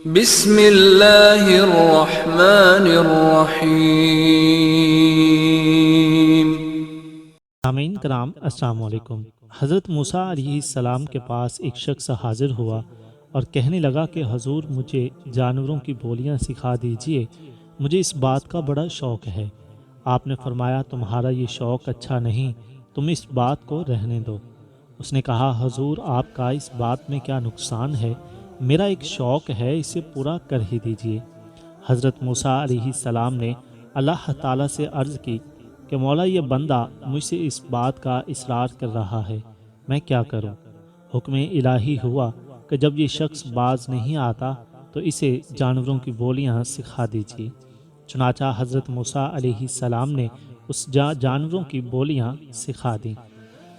بسم اللہ الرحمن الرحیم۔ سامعین کرام السلام علیکم۔ حضرت موسیٰ علیہ السلام کے پاس ایک شخص حاضر ہوا اور کہنے لگا کہ حضور مجھے جانوروں کی بولیاں سکھا دیجئے، مجھے اس بات کا بڑا شوق ہے۔ آپ نے فرمایا تمہارا یہ شوق اچھا نہیں، تم اس بات کو رہنے دو۔ اس نے کہا حضور آپ کا اس بات میں کیا نقصان ہے، میرا ایک شوق ہے، اسے پورا کر ہی دیجئے۔ حضرت موسیٰ علیہ السلام نے اللہ تعالیٰ سے عرض کی کہ مولا یہ بندہ مجھ سے اس بات کا اصرار کر رہا ہے، میں کیا کروں؟ حکم الہی ہوا کہ جب یہ شخص باز نہیں آتا تو اسے جانوروں کی بولیاں سکھا دیجیے۔ چنانچہ حضرت موسیٰ علیہ السلام نے اس جانوروں کی بولیاں سکھا دیں۔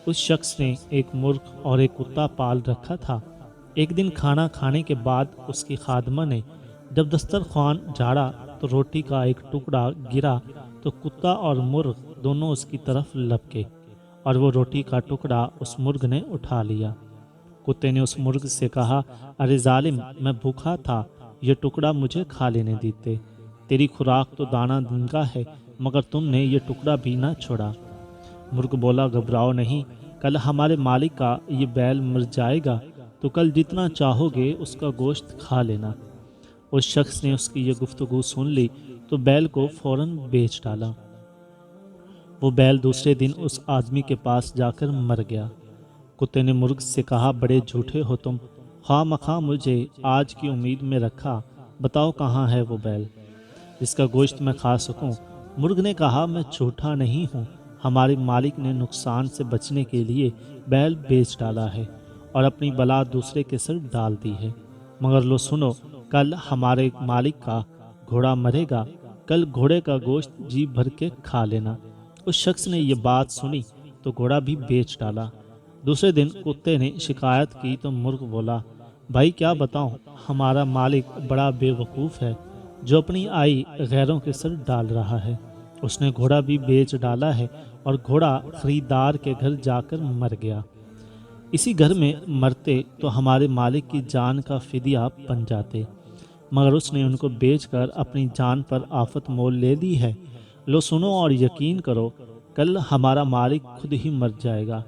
اس شخص نے ایک مرغ اور ایک کتا پال رکھا تھا۔ ایک دن کھانا کھانے کے بعد اس کی خادمہ نے جب دسترخوان جھاڑا تو روٹی کا ایک ٹکڑا گرا تو کتا اور مرغ دونوں اس کی طرف لپکے اور وہ روٹی کا ٹکڑا اس مرغ نے اٹھا لیا۔ کتے نے اس مرغ سے کہا ارے ظالم، میں بھوکا تھا، یہ ٹکڑا مجھے کھا لینے دیتے، تیری خوراک تو دانہ دنگا ہے مگر تم نے یہ ٹکڑا بھی نہ چھوڑا۔ مرغ بولا گھبراؤ نہیں، کل ہمارے مالک کا یہ بیل مر جائے گا تو کل جتنا چاہو گے اس کا گوشت کھا لینا۔ اس شخص نے اس کی یہ گفتگو سن لی تو بیل کو فوراً بیچ ڈالا۔ وہ بیل دوسرے دن اس آدمی کے پاس جا کر مر گیا۔ کتے نے مرغ سے کہا بڑے جھوٹے ہو تم، خواہ مخواہ مجھے آج کی امید میں رکھا، بتاؤ کہاں ہے وہ بیل جس کا گوشت میں کھا سکوں؟ مرغ نے کہا میں جھوٹا نہیں ہوں، ہمارے مالک نے نقصان سے بچنے کے لیے بیل بیچ ڈالا ہے اور اپنی بلا دوسرے کے سر ڈال دی ہے، مگر لو سنو، کل ہمارے مالک کا گھوڑا مرے گا، کل گھوڑے کا گوشت جی بھر کے کھا لینا۔ اس شخص نے یہ بات سنی تو گھوڑا بھی بیچ ڈالا۔ دوسرے دن کتے نے شکایت کی تو مرغ بولا بھائی کیا بتاؤں، ہمارا مالک بڑا بے وقوف ہے جو اپنی آئی غیروں کے سر ڈال رہا ہے، اس نے گھوڑا بھی بیچ ڈالا ہے اور گھوڑا خریدار کے گھر جا کر مر گیا۔ اسی گھر میں مرتے تو ہمارے مالک کی جان کا فدیہ بن جاتے، مگر اس نے ان کو بیچ کر اپنی جان پر آفت مول لے لی ہے۔ لو سنو اور یقین کرو، کل ہمارا مالک خود ہی مر جائے گا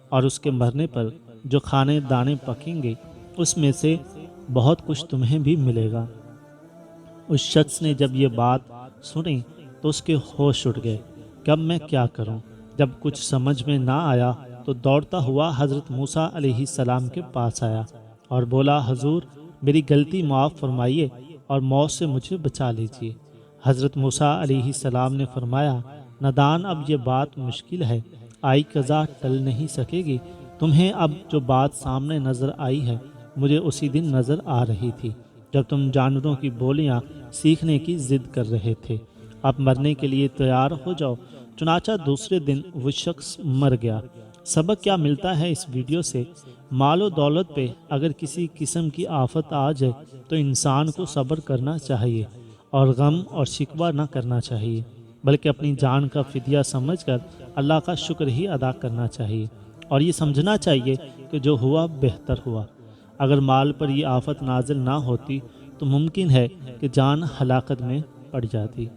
اور اس کے مرنے پر جو کھانے دانے پکیں گے اس میں سے بہت کچھ تمہیں بھی ملے گا۔ اس شخص نے جب یہ بات سنی تو اس کے ہوش اڑ گئے کہ اب میں کیا کروں؟ جب کچھ سمجھ میں نہ آیا تو دوڑتا ہوا حضرت موسیٰ علیہ السلام کے پاس آیا اور بولا حضور میری غلطی معاف فرمائیے اور موت سے مجھے بچا لیجیے۔ حضرت موسیٰ علیہ السلام نے فرمایا نادان، اب یہ بات مشکل ہے، آئی قضا ٹل نہیں سکے گی، تمہیں اب جو بات سامنے نظر آئی ہے مجھے اسی دن نظر آ رہی تھی جب تم جانوروں کی بولیاں سیکھنے کی ضد کر رہے تھے، اب مرنے کے لیے تیار ہو جاؤ۔ چنانچہ دوسرے دن وہ شخص مر گیا۔ سبق کیا ملتا ہے اس ویڈیو سے؟ مال و دولت پہ اگر کسی قسم کی آفت آ جائے تو انسان کو صبر کرنا چاہیے اور غم اور شکوہ نہ کرنا چاہیے، بلکہ اپنی جان کا فدیہ سمجھ کر اللہ کا شکر ہی ادا کرنا چاہیے اور یہ سمجھنا چاہیے کہ جو ہوا بہتر ہوا۔ اگر مال پر یہ آفت نازل نہ ہوتی تو ممکن ہے کہ جان ہلاکت میں پڑ جاتی۔